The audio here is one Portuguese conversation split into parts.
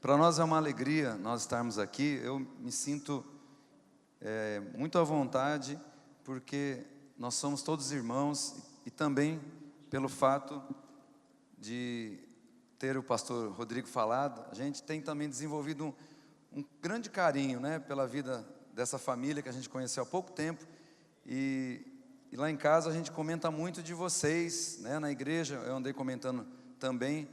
Para nós é uma alegria nós estarmos aqui. Eu me sinto muito à vontade, porque nós somos todos irmãos, e também pelo fato de ter o pastor Rodrigo falado, a gente tem também desenvolvido um grande carinho, né, pela vida dessa família que a gente conheceu há pouco tempo, e lá em casa a gente comenta muito de vocês, né, na igreja eu andei comentando também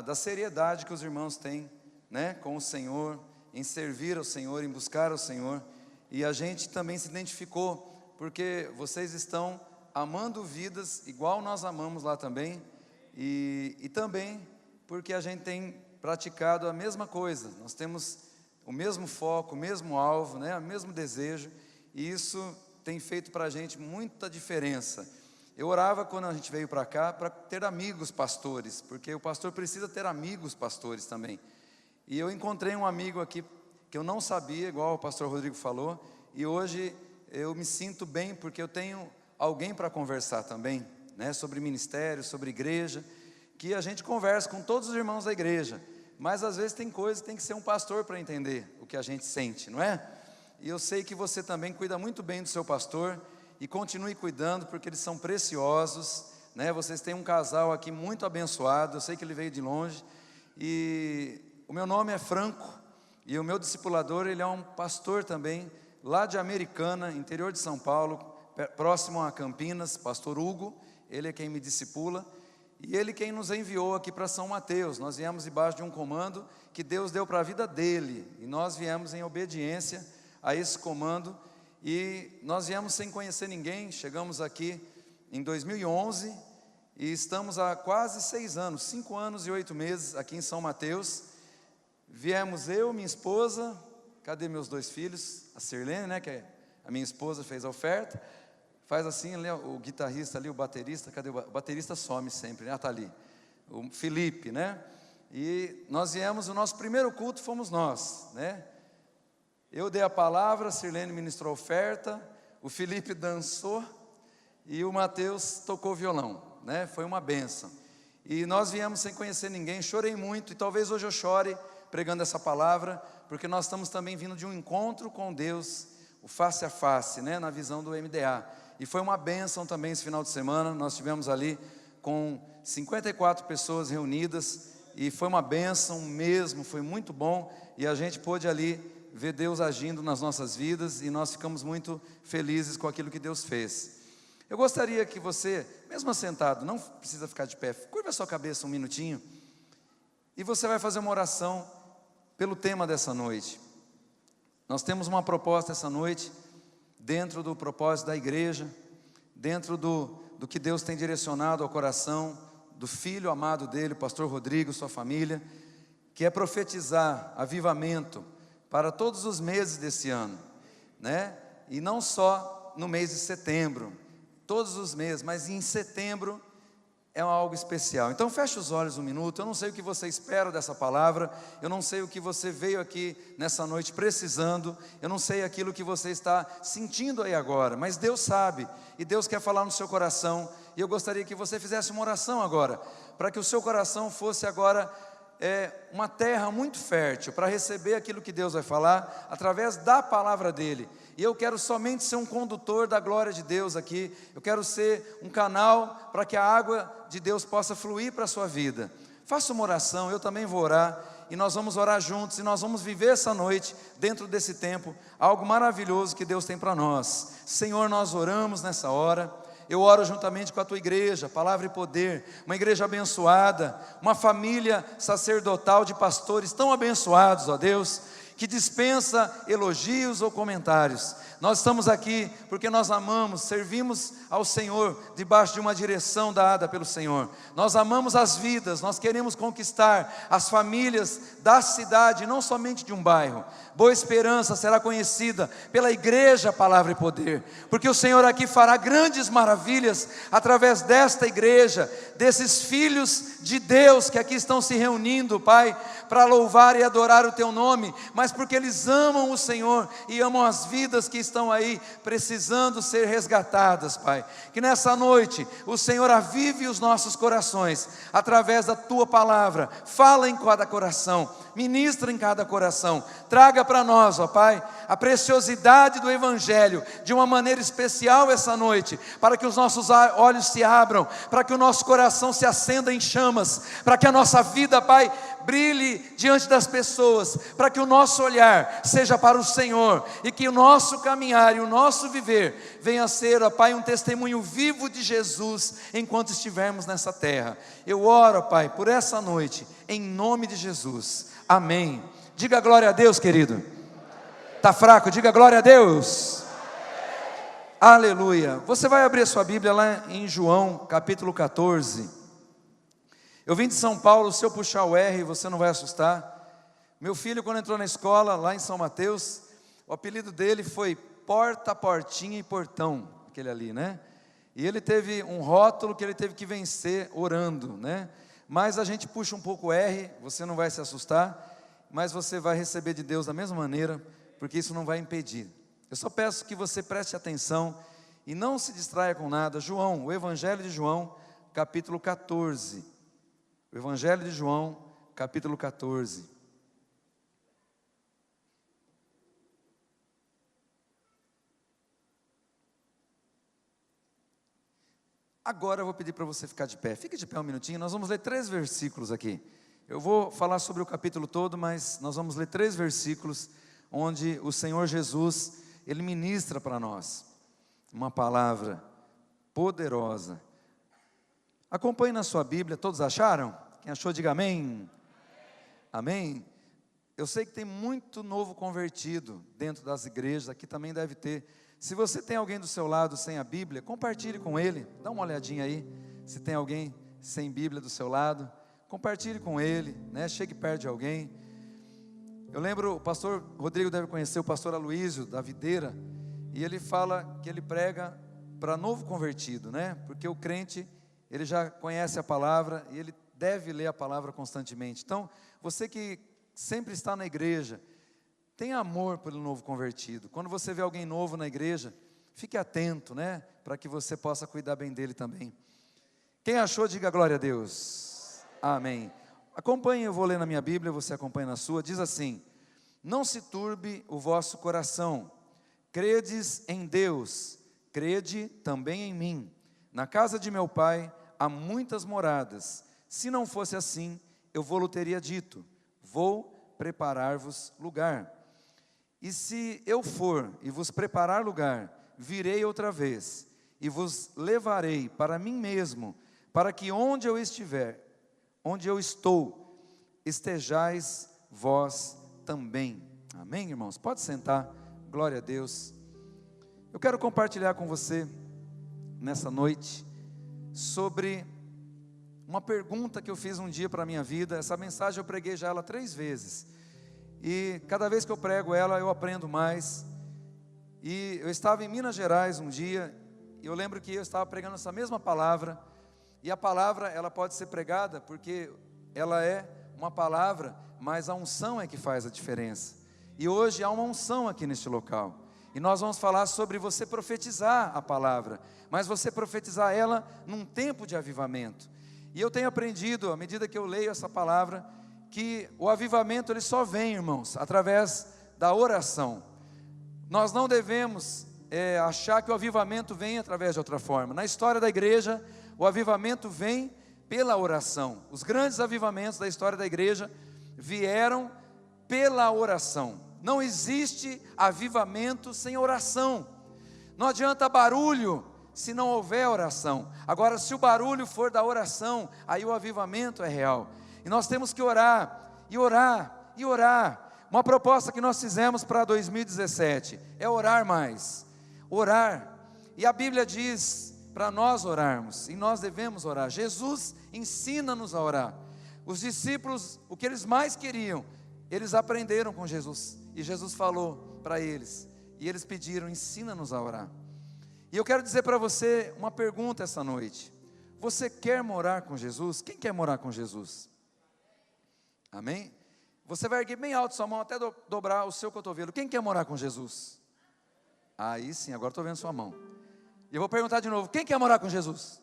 da seriedade que os irmãos têm, né, com o Senhor, em servir ao Senhor, em buscar ao Senhor, e a gente também se identificou, porque vocês estão amando vidas igual nós amamos lá também, e também porque a gente tem praticado a mesma coisa, nós temos o mesmo foco, o mesmo alvo, né, o mesmo desejo, e isso tem feito para a gente muita diferença. Eu orava quando a gente veio para cá, para ter amigos pastores, porque o pastor precisa ter amigos pastores também, e eu encontrei um amigo aqui, que eu não sabia, igual o pastor Rodrigo falou, e hoje eu me sinto bem, porque eu tenho alguém para conversar também, né, sobre ministério, sobre igreja, que a gente conversa com todos os irmãos da igreja, mas às vezes tem coisas que tem que ser um pastor para entender o que a gente sente, não é? E eu sei que você também cuida muito bem do seu pastor, e continue cuidando, porque eles são preciosos, né? Vocês têm um casal aqui muito abençoado, eu sei que ele veio de longe, e o meu nome é Franco, e o meu discipulador, ele é um pastor também, lá de Americana, interior de São Paulo, próximo a Campinas, pastor Hugo, ele é quem me discipula, e ele quem nos enviou aqui para São Mateus. Nós viemos debaixo de um comando que Deus deu para a vida dele, e nós viemos em obediência a esse comando, e nós viemos sem conhecer ninguém. Chegamos aqui em 2011, e estamos há quase 6 anos, 5 anos e 8 meses aqui em São Mateus. Viemos eu, minha esposa, cadê meus 2 filhos? A Sirlene, né, que é a minha esposa, fez a oferta. Faz assim, o guitarrista ali, o baterista, cadê o baterista? Some sempre, né? Está ali, o Felipe, né? E nós viemos, o nosso primeiro culto fomos nós, né? Eu dei a palavra, a Sirlene ministrou a oferta, o Felipe dançou e o Mateus tocou violão, né? Foi uma bênção. E nós viemos sem conhecer ninguém, chorei muito, e talvez hoje eu chore pregando essa palavra, porque nós estamos também vindo de um encontro com Deus, o face a face, né, na visão do MDA, e foi uma bênção também esse final de semana. Nós estivemos ali com 54 pessoas reunidas, e foi uma bênção mesmo, foi muito bom, e a gente pôde ali ver Deus agindo nas nossas vidas, e nós ficamos muito felizes com aquilo que Deus fez. Eu gostaria que você, mesmo assentado, não precisa ficar de pé, curva a sua cabeça um minutinho, e você vai fazer uma oração pelo tema dessa noite. Nós temos uma proposta essa noite, dentro do propósito da igreja, dentro do que Deus tem direcionado ao coração do filho amado dele, o pastor Rodrigo, sua família, que é profetizar avivamento para todos os meses desse ano, né? E não só no mês de setembro, todos os meses, mas em setembro é algo especial. Então feche os olhos um minuto. Eu não sei o que você espera dessa palavra, eu não sei o que você veio aqui nessa noite precisando, eu não sei aquilo que você está sentindo aí agora, mas Deus sabe, e Deus quer falar no seu coração, e eu gostaria que você fizesse uma oração agora, para que o seu coração fosse agora uma terra muito fértil, para receber aquilo que Deus vai falar, através da palavra dEle. E eu quero somente ser um condutor da glória de Deus aqui, eu quero ser um canal para que a água de Deus possa fluir para a sua vida. Faça uma oração, eu também vou orar, e nós vamos orar juntos, e nós vamos viver essa noite, dentro desse tempo, algo maravilhoso que Deus tem para nós. Senhor, nós oramos nessa hora. Eu oro juntamente com a tua igreja, palavra e poder, uma igreja abençoada, uma família sacerdotal de pastores tão abençoados, ó Deus, que dispensa elogios ou comentários. Nós estamos aqui porque nós amamos, servimos ao Senhor debaixo de uma direção dada pelo Senhor. Nós amamos as vidas, nós queremos conquistar as famílias da cidade, não somente de um bairro. Boa Esperança será conhecida pela igreja Palavra e Poder, porque o Senhor aqui fará grandes maravilhas através desta igreja, desses filhos de Deus que aqui estão se reunindo, Pai, para louvar e adorar o Teu nome, mas mas porque eles amam o Senhor e amam as vidas que estão aí precisando ser resgatadas, Pai. Que nessa noite o Senhor avive os nossos corações através da Tua palavra. Fala em cada coração, ministra em cada coração. Traga para nós, ó Pai, a preciosidade do Evangelho de uma maneira especial essa noite, para que os nossos olhos se abram, para que o nosso coração se acenda em chamas, para que a nossa vida, Pai, brilhe diante das pessoas, para que o nosso olhar seja para o Senhor, e que o nosso caminhar e o nosso viver venha a ser, ó Pai, um testemunho vivo de Jesus, enquanto estivermos nessa terra. Eu oro, Pai, por essa noite, em nome de Jesus, amém. Diga glória a Deus, querido. Está fraco? Diga glória a Deus. Aleluia. Você vai abrir a sua Bíblia lá em João capítulo 14. Eu vim de São Paulo. Se eu puxar o R, você não vai assustar. Meu filho, quando entrou na escola lá em São Mateus, o apelido dele foi Porta, Portinha e Portão, aquele ali, né? E ele teve um rótulo que ele teve que vencer orando, né? Mas a gente puxa um pouco o R, você não vai se assustar, mas você vai receber de Deus da mesma maneira, porque isso não vai impedir. Eu só peço que você preste atenção e não se distraia com nada. João, o Evangelho de João, capítulo 14. O Evangelho de João, capítulo 14. Agora eu vou pedir para você ficar de pé. Fique de pé um minutinho, nós vamos ler 3 versículos aqui. Eu vou falar sobre o capítulo todo, mas nós vamos ler 3 versículos, onde o Senhor Jesus, Ele ministra para nós uma palavra poderosa. Acompanhe na sua Bíblia. Todos acharam? Quem achou, diga amém. Amém. Eu sei que tem muito novo convertido dentro das igrejas, aqui também deve ter. Se você tem alguém do seu lado sem a Bíblia, compartilhe com ele, dá uma olhadinha aí, se tem alguém sem Bíblia do seu lado, compartilhe com ele, né? Chegue perto de alguém. Eu lembro, o pastor Rodrigo deve conhecer o pastor Aloísio da Videira, e ele fala que ele prega para novo convertido, né? Porque o crente, ele já conhece a palavra e ele deve ler a palavra constantemente. Então, você que sempre está na igreja, tenha amor pelo novo convertido. Quando você vê alguém novo na igreja, fique atento, né? Para que você possa cuidar bem dele também. Quem achou, diga glória a Deus. Amém. Acompanhe, eu vou ler na minha Bíblia, você acompanha na sua. Diz assim: não se turbe o vosso coração. Credes em Deus, crede também em mim. Na casa de meu pai há muitas moradas. Se não fosse assim, eu vou-lhe teria dito: vou preparar-vos lugar. E se eu for e vos preparar lugar, virei outra vez, e vos levarei para mim mesmo, para que onde eu estiver, onde eu estou, estejais vós também. Amém, irmãos? Pode sentar, glória a Deus. Eu quero compartilhar com você, nessa noite, sobre uma pergunta que eu fiz um dia para a minha vida. Essa mensagem eu preguei já ela 3 vezes, e cada vez que eu prego ela, eu aprendo mais. E eu estava em Minas Gerais um dia, e eu lembro que eu estava pregando essa mesma palavra, e a palavra, ela pode ser pregada, porque ela é uma palavra, mas a unção é que faz a diferença. E hoje há uma unção aqui neste local, e nós vamos falar sobre você profetizar a palavra, mas você profetizar ela num tempo de avivamento. E eu tenho aprendido, à medida que eu leio essa palavra, que o avivamento ele só vem, irmãos, através da oração. Nós não devemos achar que o avivamento vem através de outra forma. Na história da igreja, o avivamento vem pela oração. Os grandes avivamentos da história da igreja vieram pela oração. Não existe avivamento sem oração. Não adianta barulho se não houver oração. Agora, se o barulho for da oração, aí o avivamento é real. E nós temos que orar, e orar, e orar. Uma proposta que nós fizemos para 2017 é orar mais, orar. E a Bíblia diz para nós orarmos, e nós devemos orar. Jesus ensina-nos a orar. Os discípulos, o que eles mais queriam, eles aprenderam com Jesus, e Jesus falou para eles, e eles pediram: ensina-nos a orar. E eu quero dizer para você uma pergunta essa noite: você quer morar com Jesus? Quem quer morar com Jesus? Amém? Você vai erguer bem alto sua mão até dobrar o seu cotovelo. Quem quer morar com Jesus? Aí sim, agora estou vendo sua mão. E eu vou perguntar de novo, quem quer morar com Jesus?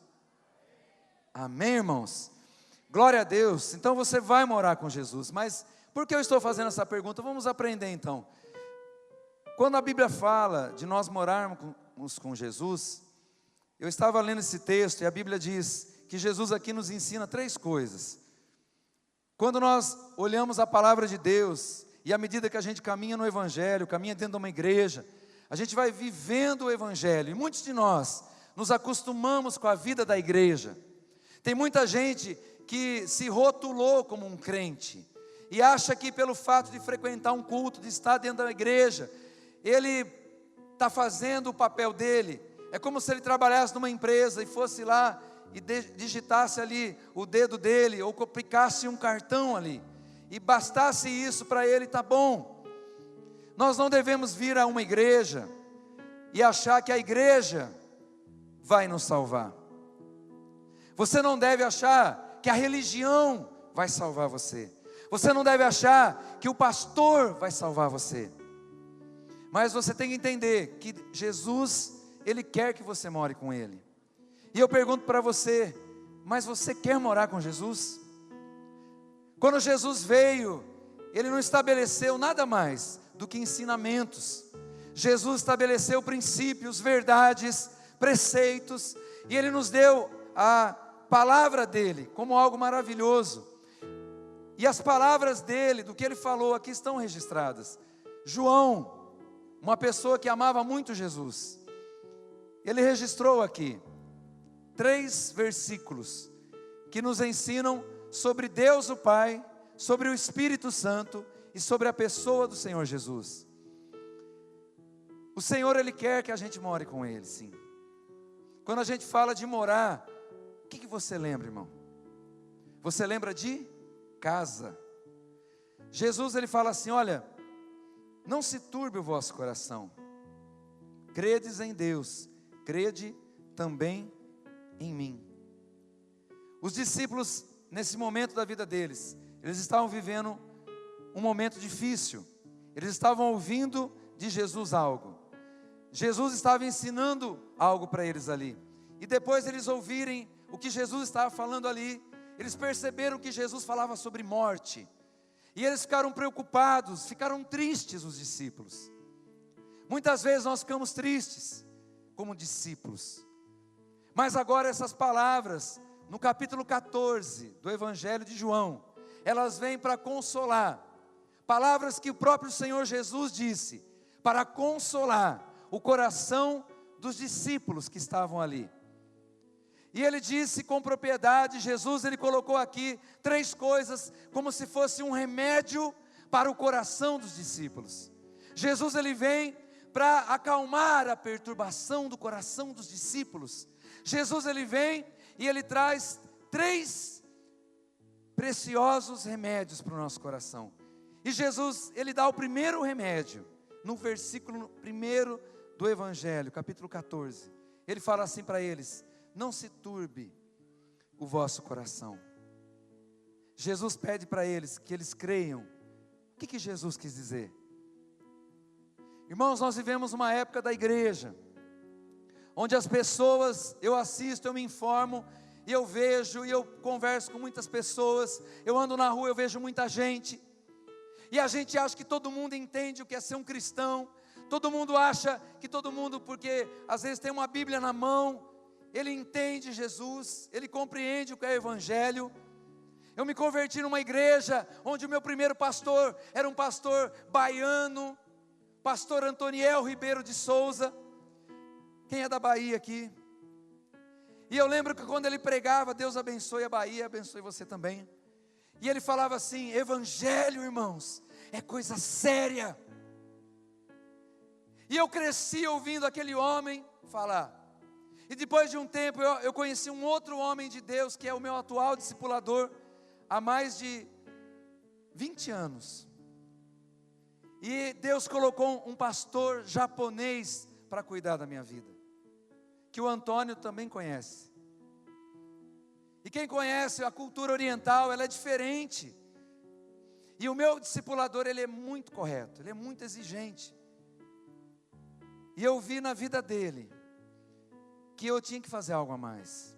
Amém, irmãos? Glória a Deus. Então você vai morar com Jesus. Mas por que eu estou fazendo essa pergunta? Vamos aprender então. Quando a Bíblia fala de nós morarmos com Jesus, eu estava lendo esse texto e a Bíblia diz que Jesus aqui nos ensina 3 coisas. Quando nós olhamos a palavra de Deus, e à medida que a gente caminha no Evangelho, caminha dentro de uma igreja, a gente vai vivendo o Evangelho, e muitos de nós nos acostumamos com a vida da igreja. Tem muita gente que se rotulou como um crente, e acha que pelo fato de frequentar um culto, de estar dentro da igreja, ele está fazendo o papel dele. É como se ele trabalhasse numa empresa e fosse lá e digitasse ali o dedo dele, ou copiasse um cartão ali, e bastasse isso para ele, tá bom. Nós não devemos vir a uma igreja e achar que a igreja vai nos salvar. Você não deve achar que a religião vai salvar você. Você não deve achar que o pastor vai salvar você. Mas você tem que entender que Jesus, Ele quer que você more com Ele. E eu pergunto para você, mas você quer morar com Jesus? Quando Jesus veio, Ele não estabeleceu nada mais do que ensinamentos. Jesus estabeleceu princípios, verdades, preceitos, e Ele nos deu a palavra dEle como algo maravilhoso. E as palavras dEle, do que Ele falou aqui, estão registradas. João, uma pessoa que amava muito Jesus, ele registrou aqui 3 versículos que nos ensinam sobre Deus o Pai, sobre o Espírito Santo e sobre a pessoa do Senhor Jesus. O Senhor, Ele quer que a gente more com Ele, sim. Quando a gente fala de morar, o que você lembra, irmão? Você lembra de casa. Jesus, Ele fala assim, olha, não se turbe o vosso coração, credes em Deus, crede também em mim. Os discípulos, nesse momento da vida deles, eles estavam vivendo um momento difícil, eles estavam ouvindo de Jesus algo, Jesus estava ensinando algo para eles ali, e depois eles ouvirem o que Jesus estava falando ali, eles perceberam que Jesus falava sobre morte, e eles ficaram preocupados, ficaram tristes os discípulos. Muitas vezes nós ficamos tristes como discípulos, mas agora essas palavras, no capítulo 14 do Evangelho de João, elas vêm para consolar, palavras que o próprio Senhor Jesus disse, para consolar o coração dos discípulos que estavam ali. E ele disse com propriedade, Jesus, ele colocou aqui 3 coisas, como se fosse um remédio para o coração dos discípulos. Jesus, ele vem para acalmar a perturbação do coração dos discípulos. Jesus, ele vem e ele traz 3 preciosos remédios para o nosso coração. E Jesus, ele dá o primeiro remédio, no versículo 1 do Evangelho, capítulo 14. Ele fala assim para eles, não se turbe o vosso coração. Jesus pede para eles que eles creiam. O que Jesus quis dizer? Irmãos, nós vivemos uma época da igreja, onde as pessoas, eu assisto, eu me informo, e eu vejo, e eu converso com muitas pessoas, eu ando na rua, eu vejo muita gente, e a gente acha que todo mundo entende o que é ser um cristão, todo mundo acha que todo mundo, porque às vezes tem uma Bíblia na mão, ele entende Jesus, ele compreende o que é o Evangelho. Eu me converti numa igreja, onde o meu primeiro pastor era um pastor baiano, pastor Antoniel Ribeiro de Souza. Quem é da Bahia aqui? E eu lembro que quando ele pregava, Deus abençoe a Bahia, abençoe você também. E ele falava assim, Evangelho, irmãos, é coisa séria. E eu cresci ouvindo aquele homem falar. E depois de um tempo eu conheci um outro homem de Deus, que é o meu atual discipulador, há mais de 20 anos. E Deus colocou um pastor japonês para cuidar da minha vida, que o Antônio também conhece. E quem conhece a cultura oriental, ela é diferente. E o meu discipulador, ele é muito correto, ele é muito exigente. E eu vi na vida dele que eu tinha que fazer algo a mais.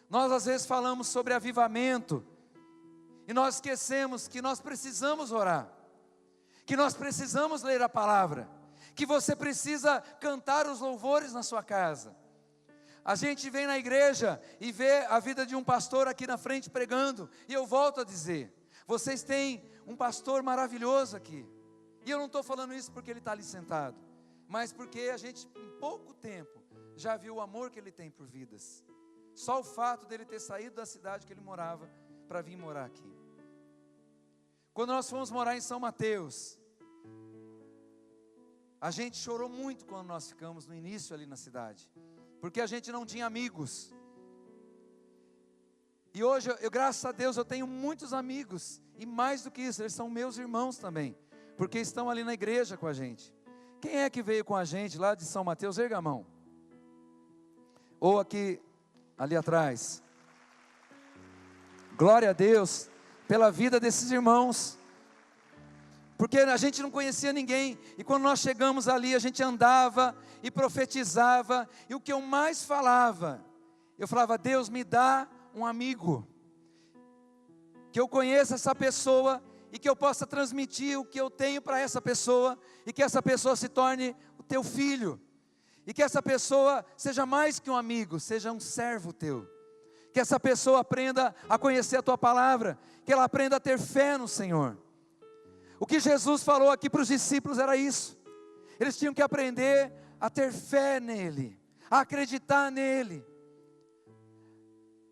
Nós às vezes falamos sobre avivamento e nós esquecemos que nós precisamos orar, que nós precisamos ler a palavra, que você precisa cantar os louvores na sua casa. A gente vem na igreja e vê a vida de um pastor aqui na frente pregando, e eu volto a dizer, vocês têm um pastor maravilhoso aqui, e eu não estou falando isso porque ele está ali sentado, mas porque a gente em pouco tempo já viu o amor que ele tem por vidas. Só o fato dele ter saído da cidade que ele morava para vir morar aqui. Quando nós fomos morar em São Mateus, a gente chorou muito quando nós ficamos no início ali na cidade, porque a gente não tinha amigos. E hoje, graças a Deus, eu tenho muitos amigos, e mais do que isso, eles são meus irmãos também, porque estão ali na igreja com a gente. Quem é que veio com a gente lá de São Mateus? Erga a mão. Ou aqui, ali atrás. Glória a Deus pela vida desses irmãos, porque a gente não conhecia ninguém, e quando nós chegamos ali, a gente andava e profetizava, e o que eu mais falava, eu falava, Deus me dá um amigo, que eu conheça essa pessoa, e que eu possa transmitir o que eu tenho para essa pessoa, e que essa pessoa se torne o teu filho, e que essa pessoa seja mais que um amigo, seja um servo teu, que essa pessoa aprenda a conhecer a tua palavra, que ela aprenda a ter fé no Senhor. O que Jesus falou aqui para os discípulos era isso, eles tinham que aprender a ter fé nele, a acreditar nele.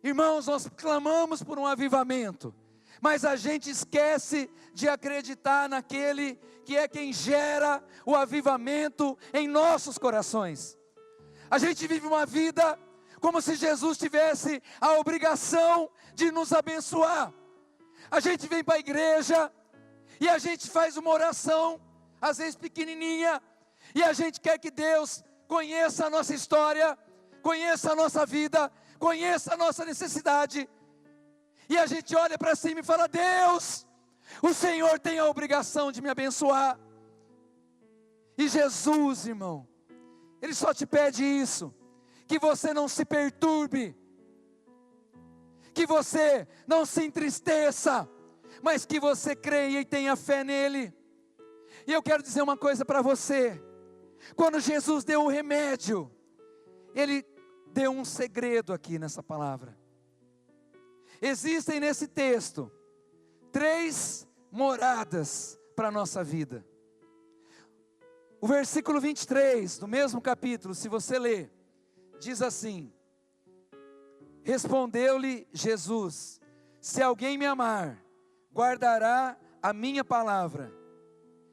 Irmãos, nós clamamos por um avivamento, mas a gente esquece de acreditar naquele que é quem gera o avivamento em nossos corações. A gente vive uma vida como se Jesus tivesse a obrigação de nos abençoar. A gente vem para a igreja e a gente faz uma oração, às vezes pequenininha, e a gente quer que Deus conheça a nossa história, conheça a nossa vida, conheça a nossa necessidade. E a gente olha para cima e fala, Deus, o Senhor tem a obrigação de me abençoar. E Jesus, irmão, Ele só te pede isso, que você não se perturbe, que você não se entristeça, mas que você creia e tenha fé nele. E eu quero dizer uma coisa para você, quando Jesus deu o remédio, Ele deu um segredo aqui nessa palavra. Existem nesse texto 3 moradas para a nossa vida. O versículo 23 do mesmo capítulo, se você ler, diz assim: respondeu-lhe Jesus, se alguém me amar, guardará a minha palavra,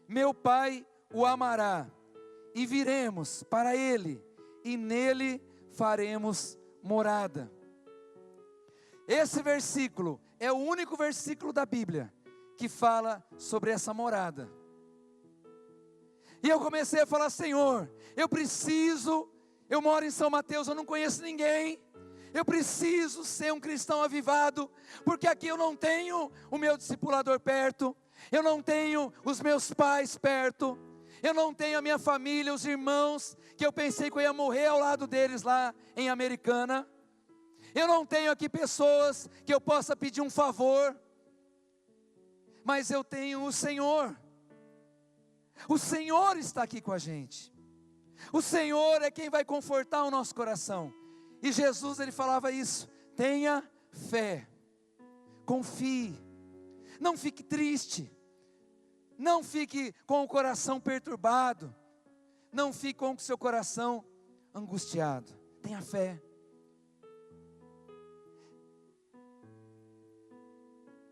meu Pai o amará, e viremos para ele, e nele faremos morada. Esse versículo é o único versículo da Bíblia que fala sobre essa morada. E eu comecei a falar, Senhor, eu moro em São Mateus, eu não conheço ninguém, eu preciso ser um cristão avivado, porque aqui eu não tenho o meu discipulador perto, eu não tenho os meus pais perto, eu não tenho a minha família, os irmãos, que eu pensei que eu ia morrer ao lado deles lá em Americana. Eu não tenho aqui pessoas que eu possa pedir um favor, mas eu tenho o Senhor. O Senhor está aqui com a gente. O Senhor é quem vai confortar o nosso coração. E Jesus, Ele falava isso, tenha fé, confie, não fique triste, não fique com o coração perturbado, não fique com o seu coração angustiado, tenha fé.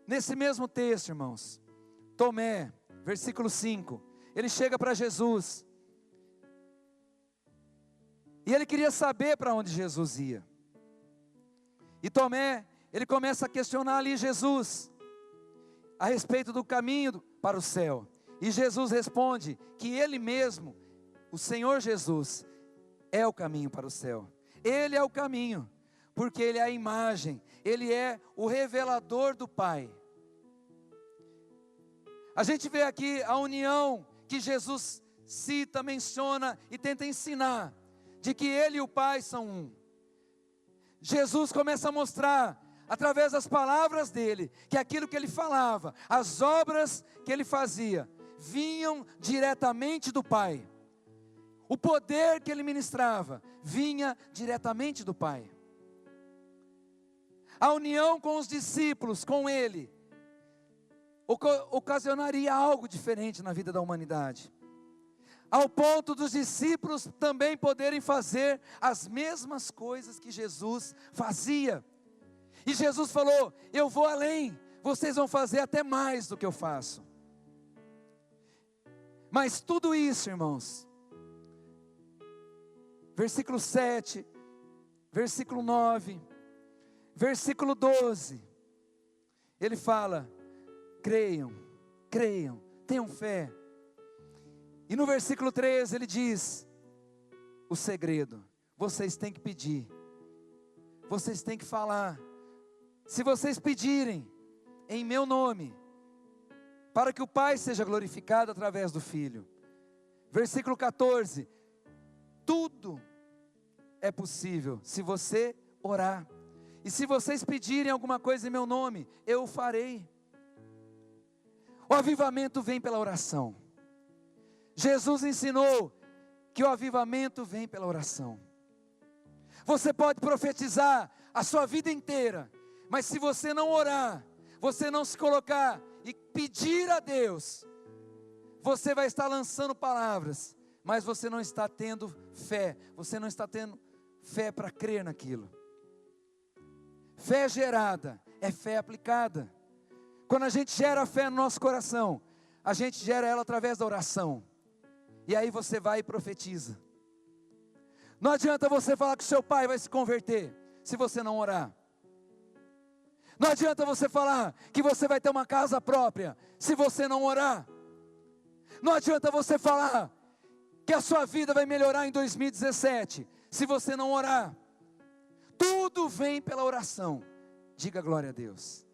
Nesse mesmo texto, irmãos, Tomé, versículo 5, ele chega para Jesus, e ele queria saber para onde Jesus ia, e Tomé, ele começa a questionar ali Jesus, a respeito do caminho para o céu, e Jesus responde, que Ele mesmo, o Senhor Jesus, é o caminho para o céu, Ele é o caminho, porque Ele é a imagem, Ele é o revelador do Pai. A gente vê aqui a união que Jesus cita, menciona e tenta ensinar, de que Ele e o Pai são um. Jesus começa a mostrar, através das palavras dele, que aquilo que ele falava, as obras que ele fazia, vinham diretamente do Pai. O poder que ele ministrava, vinha diretamente do Pai. A união com os discípulos, com ele, ocasionaria algo diferente na vida da humanidade. Ao ponto dos discípulos também poderem fazer as mesmas coisas que Jesus fazia. E Jesus falou: eu vou além, vocês vão fazer até mais do que eu faço. Mas tudo isso, irmãos, versículo 7, versículo 9, versículo 12, ele fala: creiam, tenham fé. E no versículo 13 ele diz: o segredo, vocês têm que pedir, vocês têm que falar. Se vocês pedirem em meu nome, para que o Pai seja glorificado através do Filho. Versículo 14: tudo é possível se você orar. E se vocês pedirem alguma coisa em meu nome, eu o farei. O avivamento vem pela oração. Jesus ensinou que o avivamento vem pela oração. Você pode profetizar a sua vida inteira, mas se você não orar, você não se colocar e pedir a Deus, você vai estar lançando palavras, mas você não está tendo fé, você não está tendo fé para crer naquilo. Fé gerada é fé aplicada. Quando a gente gera fé no nosso coração, a gente gera ela através da oração. E aí você vai e profetiza. Não adianta você falar que o seu pai vai se converter, se você não orar. Não adianta você falar que você vai ter uma casa própria, se você não orar. Não adianta você falar que a sua vida vai melhorar em 2017, se você não orar. Tudo vem pela oração. Diga glória a Deus.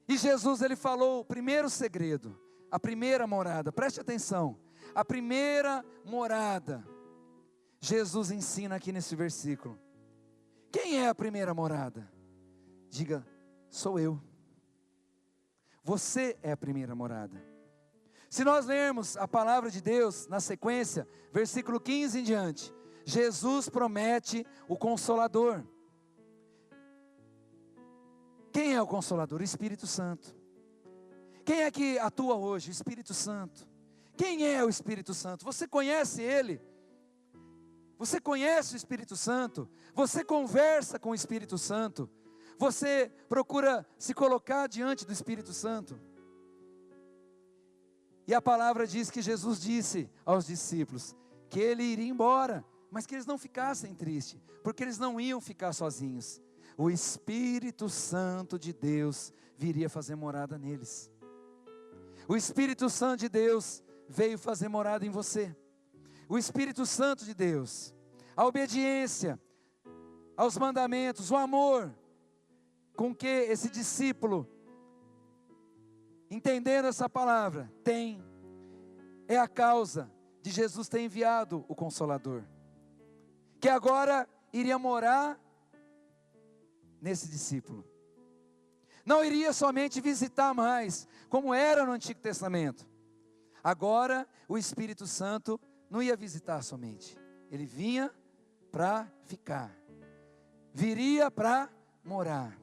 E Jesus, ele falou o primeiro segredo, a primeira morada, preste atenção. A primeira morada, Jesus ensina aqui nesse versículo. Quem é a primeira morada? Diga: sou eu. Você é a primeira morada. Se nós lermos a palavra de Deus na sequência, versículo 15 em diante, Jesus promete o Consolador. Quem é o Consolador? O Espírito Santo. Quem é que atua hoje? O Espírito Santo. Quem é o Espírito Santo? Você conhece Ele? Você conhece o Espírito Santo? Você conversa com o Espírito Santo? Você procura se colocar diante do Espírito Santo? E a palavra diz que Jesus disse aos discípulos que Ele iria embora, mas que eles não ficassem tristes, porque eles não iam ficar sozinhos. O Espírito Santo de Deus viria fazer morada neles. O Espírito Santo de Deus veio fazer morada em você. O Espírito Santo de Deus, a obediência aos mandamentos, o amor com que esse discípulo, entendendo essa palavra, é a causa de Jesus ter enviado o Consolador, que agora iria morar nesse discípulo. Não iria somente visitar mais, como era no Antigo Testamento. Agora o Espírito Santo não ia visitar somente, ele vinha para ficar, viria para morar.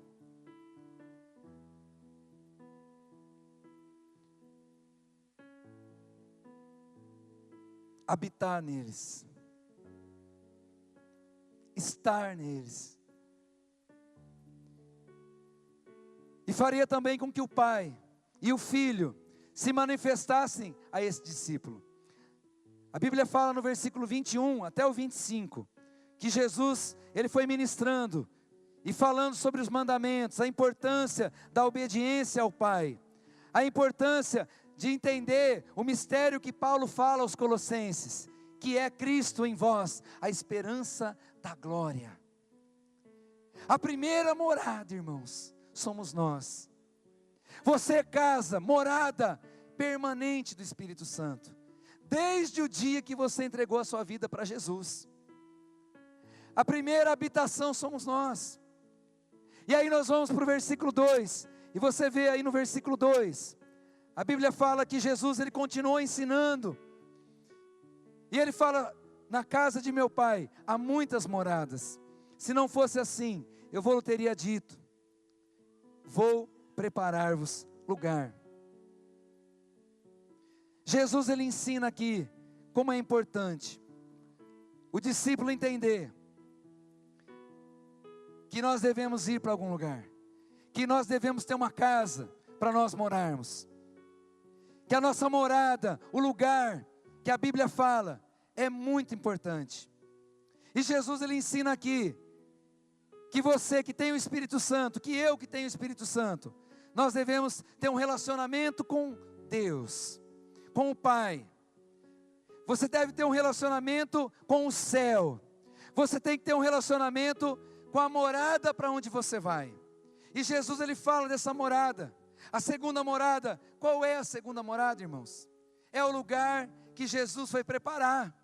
Habitar neles, estar neles. E faria também com que o Pai e o Filho se manifestassem a esse discípulo. A Bíblia fala no versículo 21 até o 25, que Jesus, ele foi ministrando e falando sobre os mandamentos, a importância da obediência ao Pai, a importância de entender o mistério que Paulo fala aos Colossenses, que é Cristo em vós, a esperança da glória. A primeira morada, irmãos, somos nós. Você é casa, morada permanente do Espírito Santo. Desde o dia que você entregou a sua vida para Jesus. A primeira habitação somos nós. E aí nós vamos para o versículo 2. E você vê aí no versículo 2. A Bíblia fala que Jesus, ele continuou ensinando. E ele fala, na casa de meu pai há muitas moradas. Se não fosse assim, eu vou teria dito, vou preparar-vos lugar. Jesus, ele ensina aqui como é importante o discípulo entender que nós devemos ir para algum lugar, que nós devemos ter uma casa para nós morarmos, que a nossa morada, o lugar que a Bíblia fala, é muito importante. E Jesus, ele ensina aqui que você que tem o Espírito Santo, que eu que tenho o Espírito Santo, nós devemos ter um relacionamento com Deus, com o Pai. Você deve ter um relacionamento com o céu. Você tem que ter um relacionamento com a morada para onde você vai. E Jesus, ele fala dessa morada. A segunda morada, qual é a segunda morada, irmãos? É o lugar que Jesus foi preparar.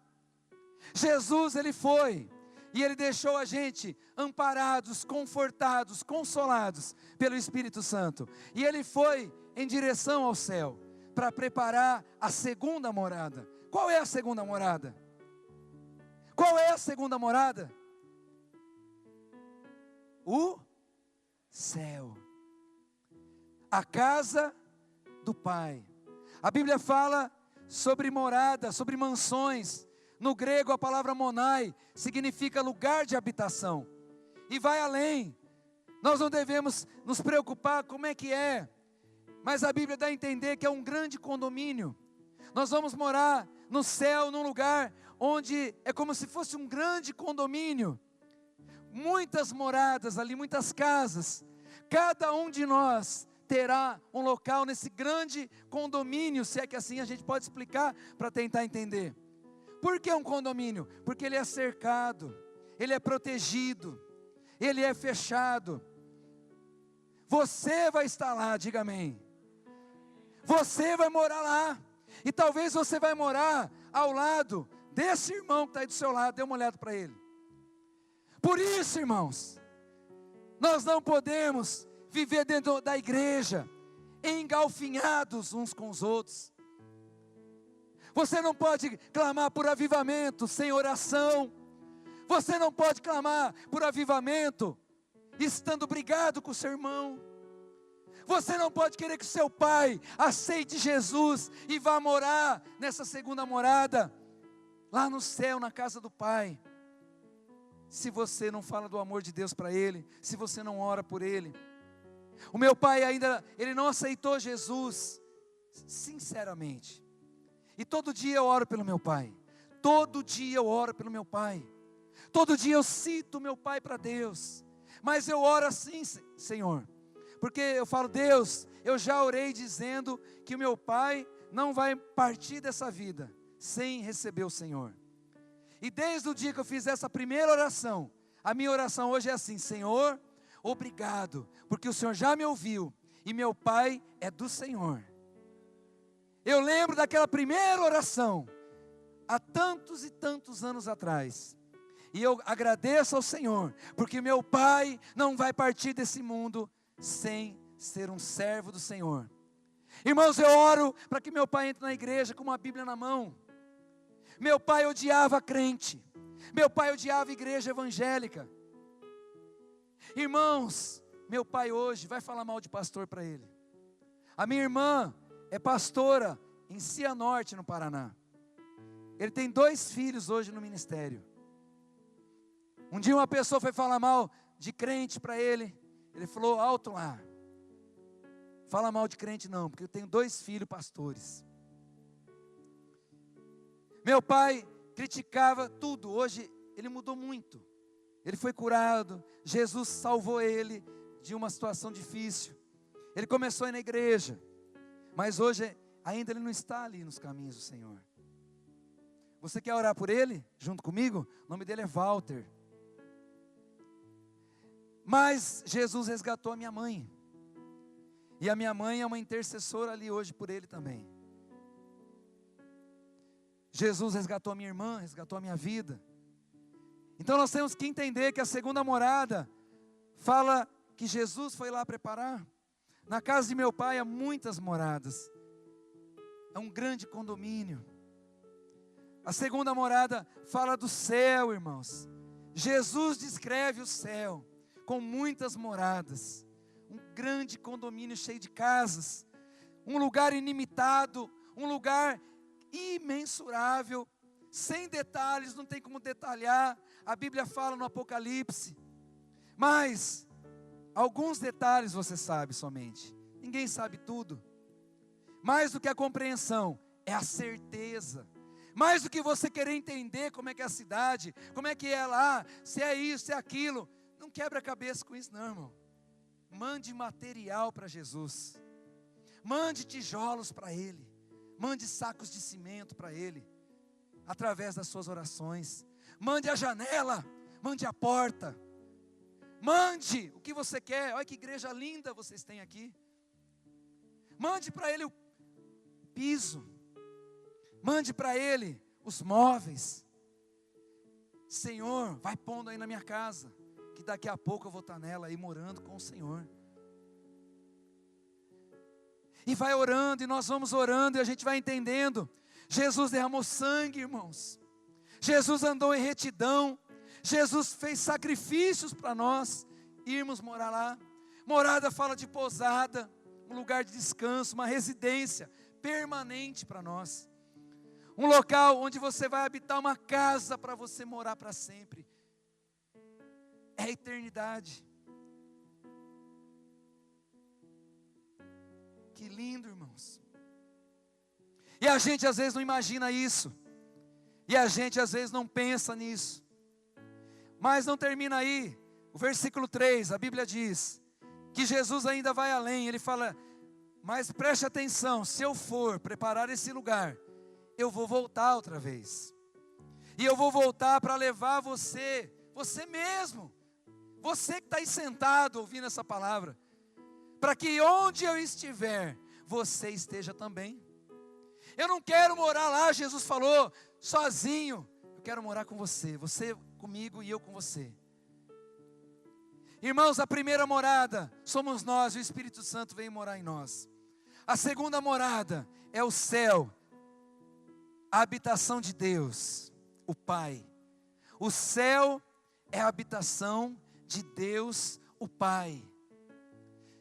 Jesus, ele foi, e ele deixou a gente amparados, confortados, consolados pelo Espírito Santo. E ele foi em direção ao céu, para preparar a segunda morada. Qual é a segunda morada? Qual é a segunda morada? O céu. A casa do Pai. A Bíblia fala sobre morada, sobre mansões. No grego a palavra monai significa lugar de habitação. E vai além. Nós não devemos nos preocupar como é que é. Mas a Bíblia dá a entender que é um grande condomínio. Nós vamos morar no céu, num lugar onde é como se fosse um grande condomínio. Muitas moradas ali, muitas casas. Cada um de nós terá um local nesse grande condomínio, se é que assim a gente pode explicar para tentar entender. Por que um condomínio? Porque ele é cercado, ele é protegido, ele é fechado. Você vai estar lá, diga amém. Você vai morar lá. E talvez você vai morar ao lado desse irmão que está aí do seu lado. Dê uma olhada para ele. Por isso, irmãos, nós não podemos viver dentro da igreja engalfinhados uns com os outros. Você não pode clamar por avivamento sem oração. Você não pode clamar por avivamento estando brigado com o seu irmão. Você não pode querer que seu pai aceite Jesus e vá morar nessa segunda morada, lá no céu, na casa do Pai, se você não fala do amor de Deus para ele, se você não ora por ele. O meu pai ainda, ele não aceitou Jesus, sinceramente. E todo dia eu oro pelo meu pai. Todo dia eu oro pelo meu pai. Todo dia eu cito meu pai para Deus. Mas eu oro assim, Senhor. Porque eu falo, Deus, eu já orei dizendo que o meu pai não vai partir dessa vida sem receber o Senhor. E desde o dia que eu fiz essa primeira oração, a minha oração hoje é assim: Senhor, obrigado, porque o Senhor já me ouviu e meu pai é do Senhor. Eu lembro daquela primeira oração, há tantos e tantos anos atrás. E eu agradeço ao Senhor, porque meu pai não vai partir desse mundo sem ser um servo do Senhor. Irmãos, eu oro para que meu pai entre na igreja com uma Bíblia na mão. Meu pai odiava crente. Meu pai odiava igreja evangélica. Irmãos, meu pai hoje vai falar mal de pastor para ele. A minha irmã é pastora em Cianorte, no Paraná. Ele tem 2 filhos hoje no ministério. Um dia uma pessoa foi falar mal de crente para ele. Ele falou, alto lá. Fala mal de crente não, porque eu tenho 2 filhos pastores. Meu pai criticava tudo. Hoje ele mudou muito. Ele foi curado. Jesus salvou ele de uma situação difícil. Ele começou a ir na igreja. Mas hoje ainda ele não está ali nos caminhos do Senhor. Você quer orar por ele? Junto comigo? O nome dele é Walter. Mas Jesus resgatou a minha mãe. E a minha mãe é uma intercessora ali hoje por ele também. Jesus resgatou a minha irmã, resgatou a minha vida. Então nós temos que entender que a segunda morada fala que Jesus foi lá preparar. Na casa de meu pai há muitas moradas. É um grande condomínio. A segunda morada fala do céu, irmãos. Jesus descreve o céu com muitas moradas. Um grande condomínio cheio de casas. Um lugar ilimitado, um lugar imensurável, sem detalhes, não tem como detalhar. A Bíblia fala no Apocalipse. Mas alguns detalhes você sabe somente. Ninguém sabe tudo. Mais do que a compreensão, é a certeza. Mais do que você querer entender como é que é a cidade, como é que é lá, se é isso, se é aquilo. Não quebra a cabeça com isso não, irmão. Mande material para Jesus. Mande tijolos para Ele. Mande sacos de cimento para Ele. Através das suas orações. Mande a janela. Mande a porta. Mande o que você quer. Olha que igreja linda vocês têm aqui. Mande para Ele o piso. Mande para Ele os móveis. Senhor, vai pondo aí na minha casa, que daqui a pouco eu vou estar nela aí morando com o Senhor. E vai orando, e nós vamos orando, e a gente vai entendendo. Jesus derramou sangue, irmãos. Jesus andou em retidão. Jesus fez sacrifícios para nós irmos morar lá. Morada fala de pousada, um lugar de descanso, uma residência permanente para nós. Um local onde você vai habitar uma casa para você morar para sempre. É a eternidade. Que lindo, irmãos. E a gente às vezes não imagina isso. E a gente às vezes não pensa nisso. Mas não termina aí. O versículo 3, a Bíblia diz que Jesus ainda vai além. Ele fala, mas preste atenção, se eu for preparar esse lugar, eu vou voltar outra vez. E eu vou voltar para levar você mesmo. Você que está aí sentado ouvindo essa palavra. Para que onde eu estiver, você esteja também. Eu não quero morar lá, Jesus falou, sozinho. Eu quero morar com você, você comigo e eu com você. Irmãos, a primeira morada somos nós, o Espírito Santo vem morar em nós. A segunda morada é o céu, a habitação de Deus, o Pai. O céu é a habitação de Deus, o Pai.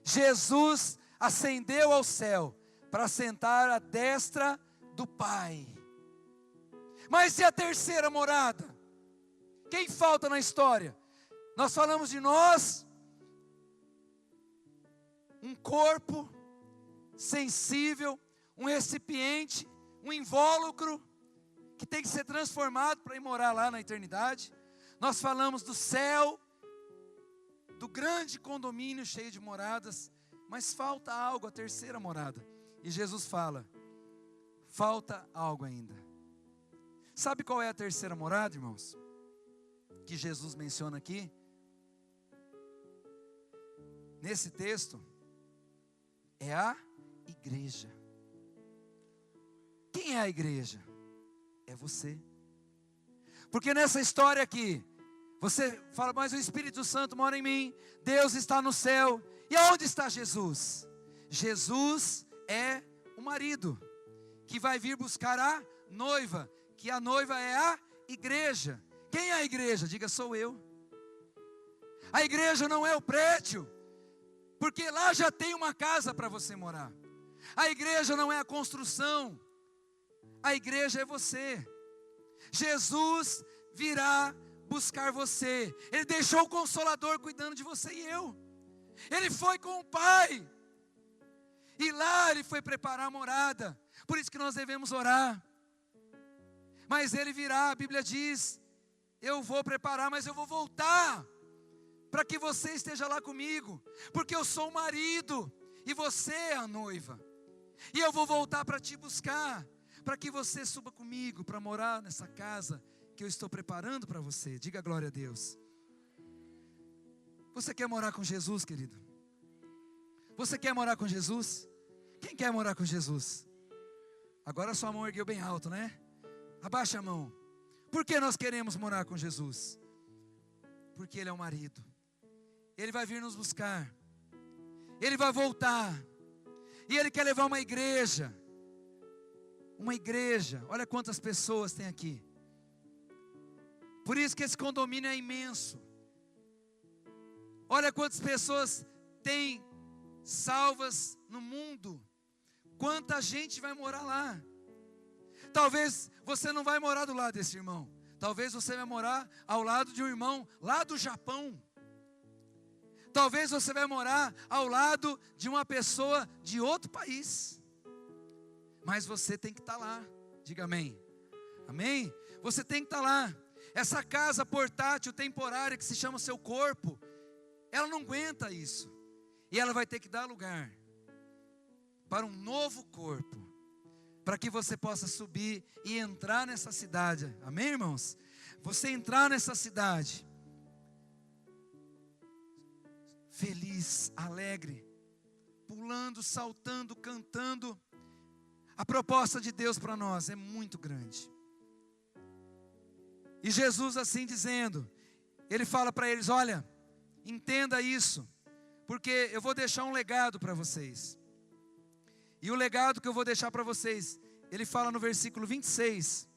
Jesus ascendeu ao céu para sentar à destra do Pai. Mas e a terceira morada? Quem falta na história? Nós falamos de nós, um corpo sensível, um recipiente, um invólucro que tem que ser transformado para ir morar lá na eternidade. Nós falamos do céu, do grande condomínio cheio de moradas, mas falta algo, a terceira morada. E Jesus fala, falta algo ainda. Sabe qual é a terceira morada, irmãos? Que Jesus menciona aqui. Nesse texto, é a igreja. Quem é a igreja? É você. Porque nessa história aqui, você fala, mas o Espírito Santo mora em mim, Deus está no céu. E aonde está Jesus? Jesus é o marido, que vai vir buscar a noiva, que a noiva é a igreja. Quem é a igreja? Diga, sou eu. A igreja não é o prédio, porque lá já tem uma casa para você morar. A igreja não é a construção, a igreja é você. Jesus virá buscar você. Ele deixou o Consolador cuidando de você e eu. Ele foi com o Pai. E lá Ele foi preparar a morada. Por isso que nós devemos orar. Mas Ele virá, a Bíblia diz, eu vou preparar, mas eu vou voltar, para que você esteja lá comigo. Porque eu sou o marido, e você é a noiva. E eu vou voltar para te buscar, para que você suba comigo, para morar nessa casa que eu estou preparando para você. Diga glória a Deus. Você quer morar com Jesus, querido? Você quer morar com Jesus? Quem quer morar com Jesus? Agora a sua mão ergueu bem alto, né? Abaixa a mão. Por que nós queremos morar com Jesus? Porque Ele é o marido. Ele vai vir nos buscar. Ele vai voltar. E Ele quer levar uma igreja. Uma igreja. Olha quantas pessoas tem aqui. Por isso que esse condomínio é imenso. Olha quantas pessoas tem salvas no mundo. Quanta gente vai morar lá. Talvez você não vai morar do lado desse irmão. Talvez você vai morar ao lado de um irmão lá do Japão. Talvez você vai morar ao lado de uma pessoa de outro país. Mas você tem que estar lá. Diga amém. Amém? Você tem que estar lá. Essa casa portátil temporária que se chama seu corpo, ela não aguenta isso. E ela vai ter que dar lugar para um novo corpo, para que você possa subir e entrar nessa cidade. Amém, irmãos? Você entrar nessa cidade feliz, alegre, pulando, saltando, cantando. A proposta de Deus para nós é muito grande. E Jesus assim dizendo, Ele fala para eles, olha, entenda isso, porque eu vou deixar um legado para vocês. E o legado que eu vou deixar para vocês, Ele fala no versículo 26.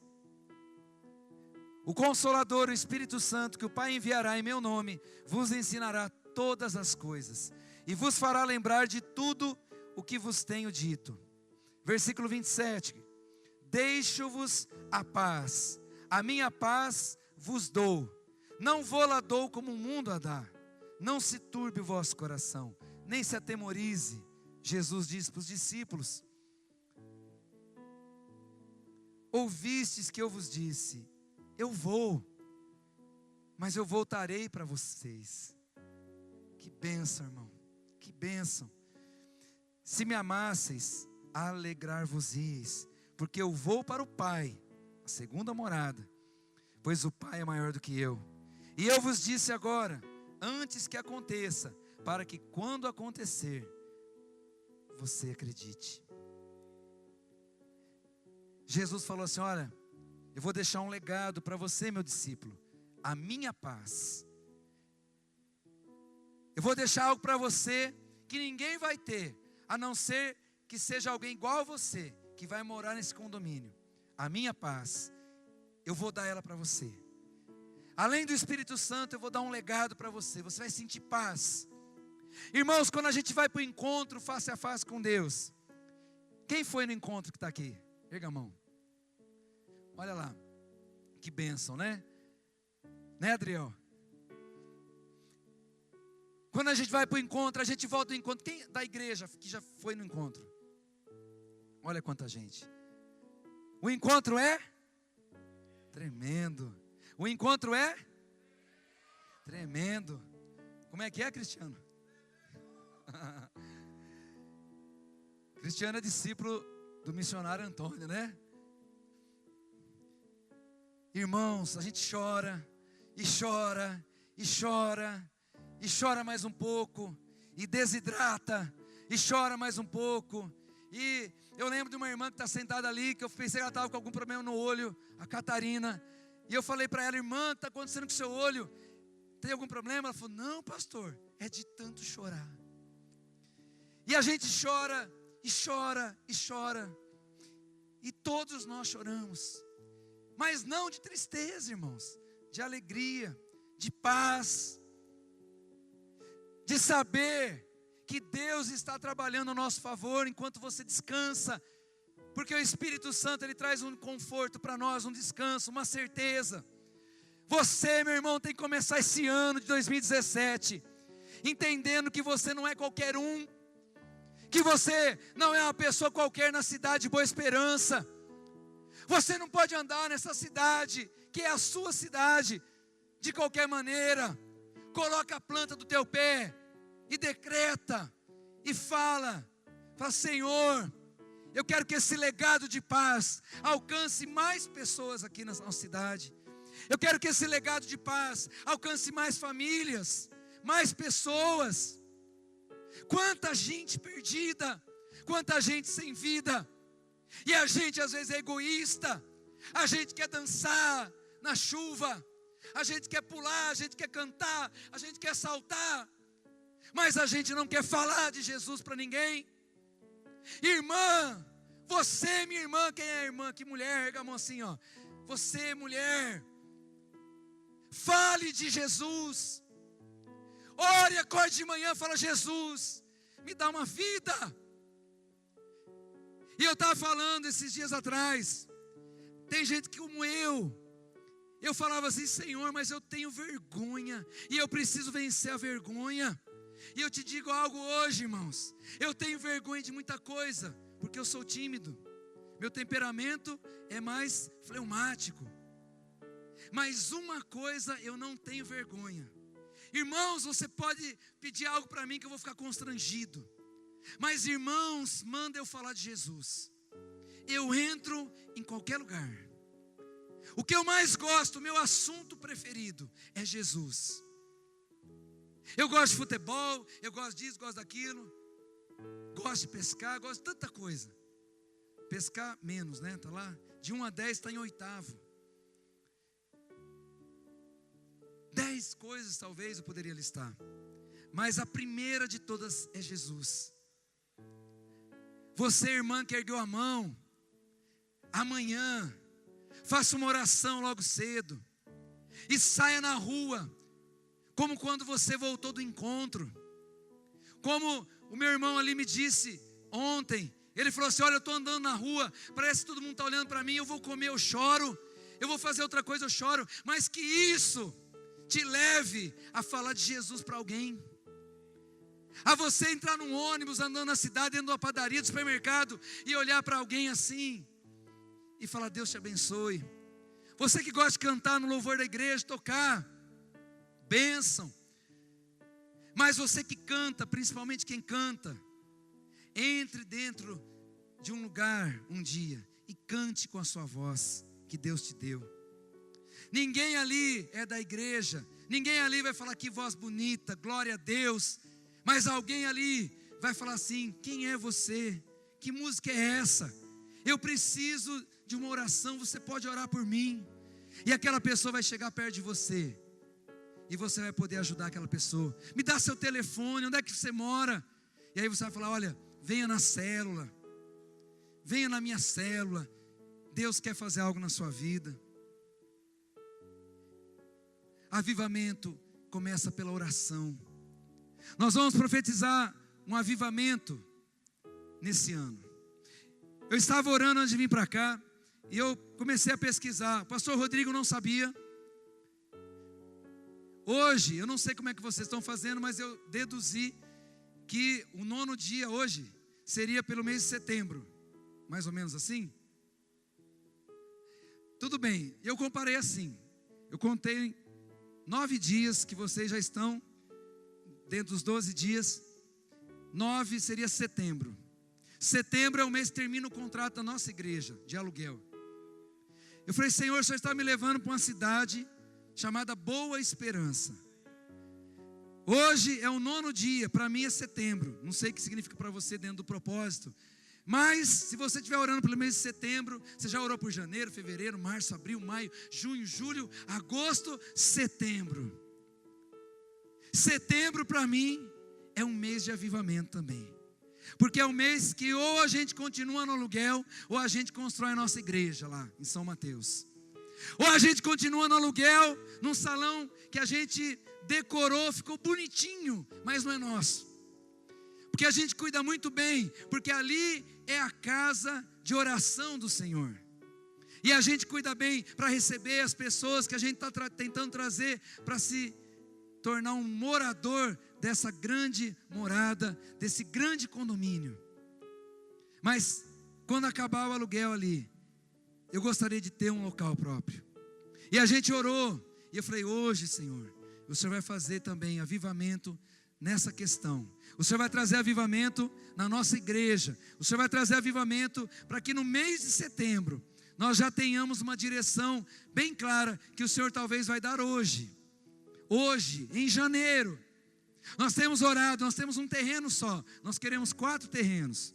O Consolador, o Espírito Santo, que o Pai enviará em meu nome, vos ensinará todas as coisas, e vos fará lembrar de tudo o que vos tenho dito. Versículo 27. Deixo-vos a paz, a minha paz vos dou, não vou-la dou como o mundo a dá. Não se turbe o vosso coração, nem se atemorize. Jesus disse para os discípulos, ouvistes que eu vos disse, eu vou, mas eu voltarei para vocês. Que bênção, irmão, que bênção. Se me amasseis, alegrar-vos-eis, porque eu vou para o Pai, a segunda morada, pois o Pai é maior do que eu. E eu vos disse agora, antes que aconteça, para que quando acontecer, você acredite. Jesus falou assim, olha, eu vou deixar um legado para você, meu discípulo, a minha paz. Eu vou deixar algo para você que ninguém vai ter, a não ser que seja alguém igual a você, que vai morar nesse condomínio. A minha paz, eu vou dar ela para você. Além do Espírito Santo, eu vou dar um legado para você. Você vai sentir paz. Irmãos, quando a gente vai para o encontro face a face com Deus, quem foi no encontro que está aqui? Erga a mão. Olha lá, que bênção, né? Né, Adriel? Quando a gente vai para o encontro, a gente volta do encontro. Quem da igreja que já foi no encontro? Olha quanta gente. O encontro é tremendo. O encontro é tremendo. Como é que é, Cristiano? Cristiano é discípulo do missionário Antônio, né? Irmãos, a gente chora, e chora, e chora, e chora mais um pouco, e desidrata, e chora mais um pouco. E eu lembro de uma irmã que está sentada ali, que eu pensei que ela estava com algum problema no olho, a Catarina. E eu falei para ela, irmã, está acontecendo com o seu olho? Tem algum problema? Ela falou, não, pastor, é de tanto chorar. E a gente chora, e chora, e chora. E todos nós choramos. Mas não de tristeza, irmãos. De alegria, de paz. De saber que Deus está trabalhando a nosso favor enquanto você descansa. Porque o Espírito Santo, Ele traz um conforto para nós, um descanso, uma certeza. Você, meu irmão, tem que começar esse ano de 2017, entendendo que você não é qualquer um, que você não é uma pessoa qualquer na cidade de Boa Esperança. Você não pode andar nessa cidade, que é a sua cidade, de qualquer maneira. Coloca a planta do teu pé e decreta, e fala, Senhor, eu quero que esse legado de paz alcance mais pessoas aqui na nossa cidade. Eu quero que esse legado de paz alcance mais famílias, mais pessoas. Quanta gente perdida, quanta gente sem vida. E a gente às vezes é egoísta. A gente quer dançar na chuva, a gente quer pular, a gente quer cantar, a gente quer saltar, mas a gente não quer falar de Jesus para ninguém. Irmã, você, minha irmã, quem é irmã? Que mulher, erga a mão assim, ó. Você, mulher, fale de Jesus. Ore, acorde de manhã, fala: Jesus, me dá uma vida. E eu estava falando esses dias atrás, tem gente que como eu falava assim: Senhor, mas eu tenho vergonha, e eu preciso vencer a vergonha. E eu te digo algo hoje, irmãos, eu tenho vergonha de muita coisa, porque eu sou tímido, meu temperamento é mais fleumático, mas uma coisa eu não tenho vergonha. Irmãos, você pode pedir algo para mim que eu vou ficar constrangido, mas irmãos, manda eu falar de Jesus, eu entro em qualquer lugar. O que eu mais gosto, o meu assunto preferido é Jesus. Eu gosto de futebol, eu gosto disso, gosto daquilo, gosto de pescar, gosto de tanta coisa. Pescar menos, né? Está lá, de 1 a 10 está em 8º. 10 coisas talvez eu poderia listar, mas a primeira de todas é Jesus. Você, irmã, que ergueu a mão, amanhã faça uma oração logo cedo e saia na rua, como quando você voltou do encontro. Como o meu irmão ali me disse ontem, ele falou assim: olha, eu estou andando na rua, parece que todo mundo está olhando para mim, eu vou comer, eu choro, eu vou fazer outra coisa, eu choro, mas que isso te leve a falar de Jesus para alguém, a você entrar num ônibus, andando na cidade, dentro de uma padaria, do supermercado, e olhar para alguém assim, e falar: Deus te abençoe. Você que gosta de cantar no louvor da igreja, tocar, bênção. Mas você que canta, principalmente quem canta, entre dentro de um lugar um dia e cante com a sua voz que Deus te deu. Ninguém ali é da igreja, ninguém ali vai falar: que voz bonita, glória a Deus. Mas alguém ali vai falar assim: quem é você? Que música é essa? Eu preciso de uma oração, você pode orar por mim. E aquela pessoa vai chegar perto de você, e você vai poder ajudar aquela pessoa. Me dá seu telefone, onde é que você mora? E aí você vai falar: olha, venha na célula, venha na minha célula, Deus quer fazer algo na sua vida. Avivamento começa pela oração. Nós vamos profetizar um avivamento nesse ano. Eu estava orando antes de vir para cá, e eu comecei a pesquisar. O pastor Rodrigo não sabia. Hoje, eu não sei como é que vocês estão fazendo, mas eu deduzi que o 9º dia hoje seria pelo mês de setembro, mais ou menos assim. Tudo bem, eu comparei assim, eu contei 9 dias que vocês já estão dentro dos 12 dias, 9 seria setembro. Setembro é o mês que termina o contrato da nossa igreja de aluguel. Eu falei: Senhor, o Senhor está me levando para uma cidade chamada Boa Esperança. Hoje é o 9º dia, para mim é setembro. Não sei o que significa para você dentro do propósito, mas se você estiver orando pelo mês de setembro, você já orou por janeiro, fevereiro, março, abril, maio, junho, julho, agosto, setembro. Setembro para mim é um mês de avivamento também, porque é um mês que ou a gente continua no aluguel, ou a gente constrói a nossa igreja lá em São Mateus. Ou a gente continua no aluguel, num salão que a gente decorou, ficou bonitinho, mas não é nosso. Porque a gente cuida muito bem, porque ali é a casa de oração do Senhor. E a gente cuida bem para receber as pessoas que a gente está tentando trazer para se tornar um morador dessa grande morada, desse grande condomínio. Mas quando acabar o aluguel ali, eu gostaria de ter um local próprio. E a gente orou, e eu falei: hoje, Senhor, o Senhor vai fazer também avivamento nessa questão. O Senhor vai trazer avivamento na nossa igreja. O Senhor vai trazer avivamento para que no mês de setembro nós já tenhamos uma direção bem clara que o Senhor talvez vai dar hoje. Hoje, em janeiro. Nós temos orado, nós temos um terreno só. Nós queremos 4 terrenos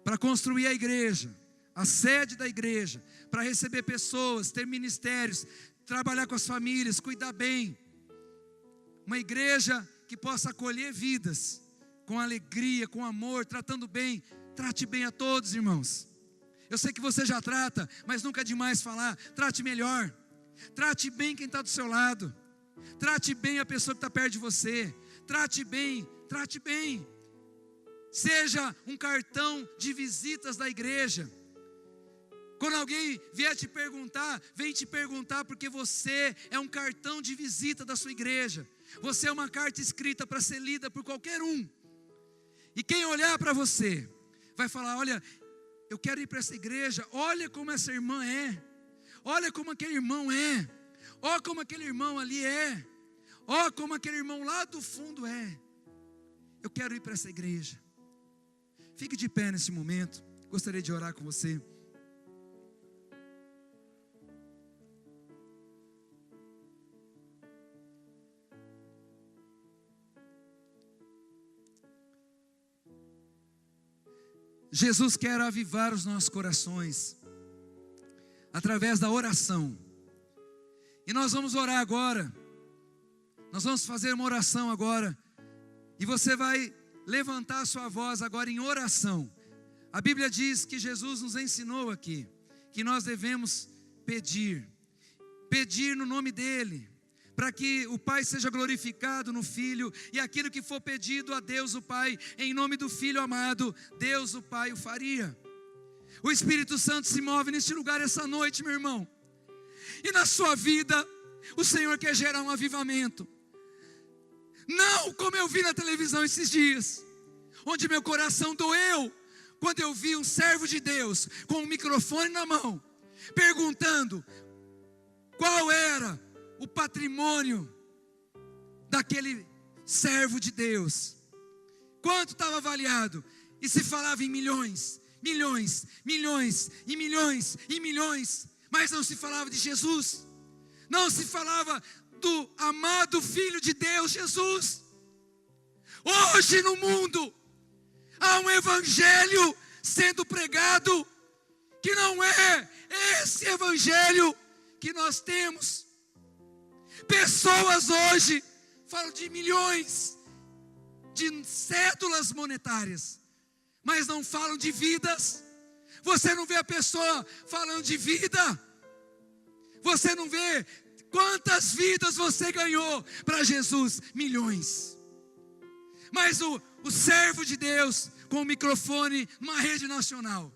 para construir a igreja, a sede da igreja, para receber pessoas, ter ministérios, trabalhar com as famílias, cuidar bem. Uma igreja que possa acolher vidas com alegria, com amor, tratando bem. Trate bem a todos, irmãos. Eu sei que você já trata, mas nunca é demais falar. Trate melhor. Trate bem quem está do seu lado. Trate bem a pessoa que está perto de você. Trate bem, trate bem. Seja um cartão de visitas da igreja. Quando alguém vier te perguntar, vem te perguntar porque você é um cartão de visita da sua igreja. Você é uma carta escrita para ser lida por qualquer um. E quem olhar para você, vai falar, olha, eu quero ir para essa igreja, olha como essa irmã é. Olha como aquele irmão é. Olha como aquele irmão ali é. Olha como aquele irmão lá do fundo é. Eu quero ir para essa igreja. Fique de pé nesse momento. Gostaria de orar com você. Jesus quer avivar os nossos corações através da oração. E nós vamos orar agora. Nós vamos fazer uma oração agora. E você vai levantar a sua voz agora em oração. A Bíblia diz que Jesus nos ensinou aqui que nós devemos pedir. Pedir no nome dEle, para que o Pai seja glorificado no Filho, e aquilo que for pedido a Deus o Pai, em nome do Filho amado, Deus o Pai o faria. O Espírito Santo se move neste lugar essa noite, meu irmão, e na sua vida, o Senhor quer gerar um avivamento, não como eu vi na televisão esses dias, onde meu coração doeu, quando eu vi um servo de Deus, com um microfone na mão, perguntando, qual era o patrimônio daquele servo de Deus, quanto estava avaliado, e se falava em milhões, milhões, milhões, e milhões, e milhões, mas não se falava de Jesus, não se falava do amado Filho de Deus, Jesus. Hoje no mundo, há um evangelho sendo pregado, que não é esse evangelho que nós temos. Pessoas hoje falam de milhões, de cédulas monetárias, mas não falam de vidas. Você não vê a pessoa falando de vida, você não vê quantas vidas você ganhou para Jesus, milhões. Mas o servo de Deus, com o microfone numa rede nacional,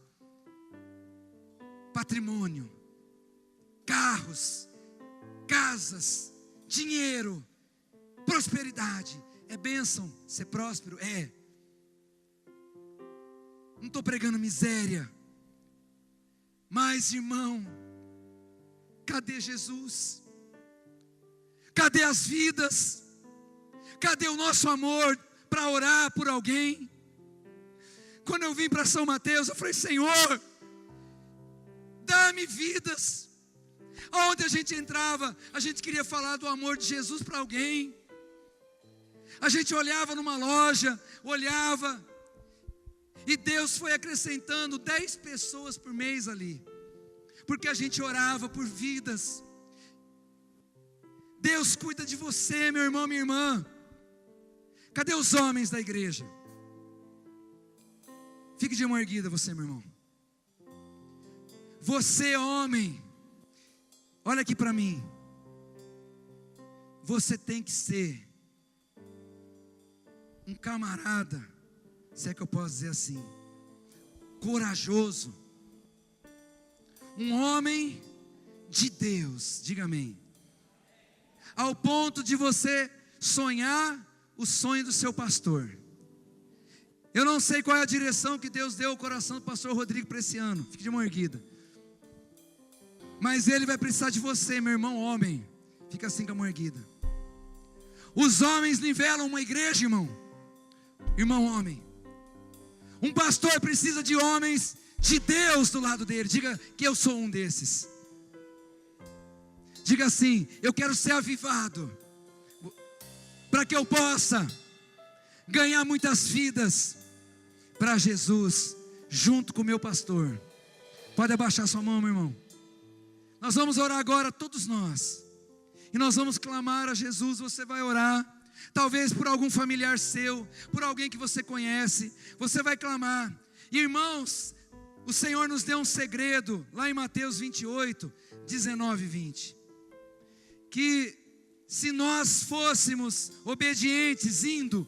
patrimônio, carros, casas, dinheiro, prosperidade. É bênção ser próspero? É. Não estou pregando miséria, mas irmão, cadê Jesus? Cadê as vidas? Cadê o nosso amor para orar por alguém? Quando eu vim para São Mateus, eu falei, Senhor, dá-me vidas. Onde a gente entrava, a gente queria falar do amor de Jesus para alguém. A gente olhava numa loja, olhava, e Deus foi acrescentando 10 pessoas por mês ali, porque a gente orava por vidas. Deus cuida de você, meu irmão, minha irmã. Cadê os homens da igreja? Fique de mão erguida você, meu irmão. Você, homem, olha aqui para mim. Você tem que ser um camarada, se é que eu posso dizer assim, corajoso, um homem de Deus, diga amém, ao ponto de você sonhar o sonho do seu pastor. Eu não sei qual é a direção que Deus deu ao coração do pastor Rodrigo para esse ano, fique de mão erguida, mas ele vai precisar de você, meu irmão homem, fica assim com a mão erguida. Os homens nivelam uma igreja, irmão homem. Um pastor precisa de homens de Deus do lado dele. Diga que eu sou um desses. Diga assim, eu quero ser avivado. para que eu possa ganhar muitas vidas para Jesus, junto com o meu pastor. Pode abaixar sua mão, meu irmão. Nós vamos orar agora, todos nós, e nós vamos clamar a Jesus. Você vai orar, talvez por algum familiar seu, por alguém que você conhece, você vai clamar. Irmãos, o Senhor nos deu um segredo, lá em Mateus 28, 19 e 20, que se nós fôssemos obedientes, indo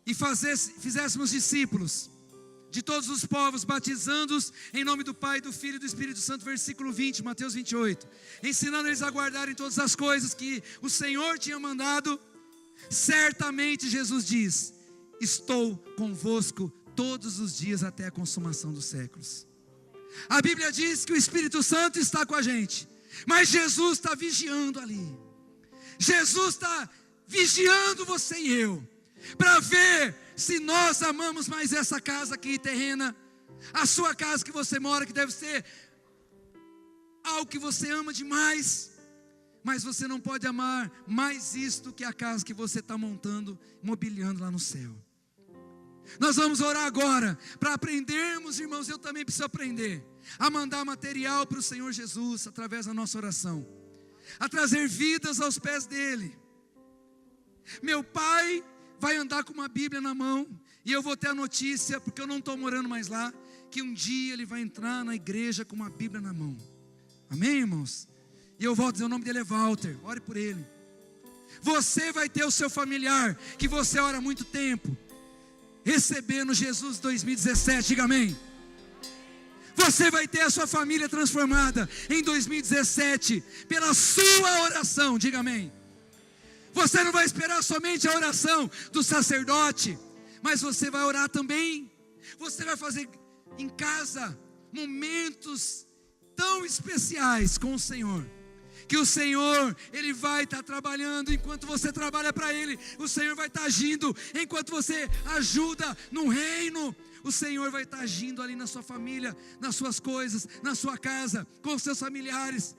e fizéssemos discípulos de todos os povos, batizando-os em nome do Pai, do Filho e do Espírito Santo, versículo 20, Mateus 28, ensinando eles a guardarem todas as coisas que o Senhor tinha mandado, certamente Jesus diz: estou convosco todos os dias até a consumação dos séculos. A Bíblia diz que o Espírito Santo está com a gente, mas Jesus está vigiando ali. Jesus está vigiando você e eu, para ver se nós amamos mais essa casa aqui terrena, a sua casa que você mora, que deve ser algo que você ama demais, mas você não pode amar mais isto que a casa que você está montando, mobiliando lá no céu. Nós vamos orar agora, para aprendermos, irmãos, eu também preciso aprender, a mandar material para o Senhor Jesus, através da nossa oração, a trazer vidas aos pés dEle. Meu pai vai andar com uma Bíblia na mão, e eu vou ter a notícia, porque eu não estou morando mais lá, que um dia ele vai entrar na igreja com uma Bíblia na mão. Amém, irmãos? E eu volto a dizer, o nome dele é Walter, ore por ele. Você vai ter o seu familiar, que você ora há muito tempo, recebendo Jesus 2017, diga amém. Você vai ter a sua família transformada em 2017, pela sua oração, diga amém. Você não vai esperar somente a oração do sacerdote, mas você vai orar também. Você vai fazer em casa momentos tão especiais com o Senhor, que o Senhor, Ele vai estar trabalhando enquanto você trabalha para Ele. O Senhor vai estar agindo enquanto você ajuda no reino. O Senhor vai estar agindo ali na sua família, nas suas coisas, na sua casa, com os seus familiares.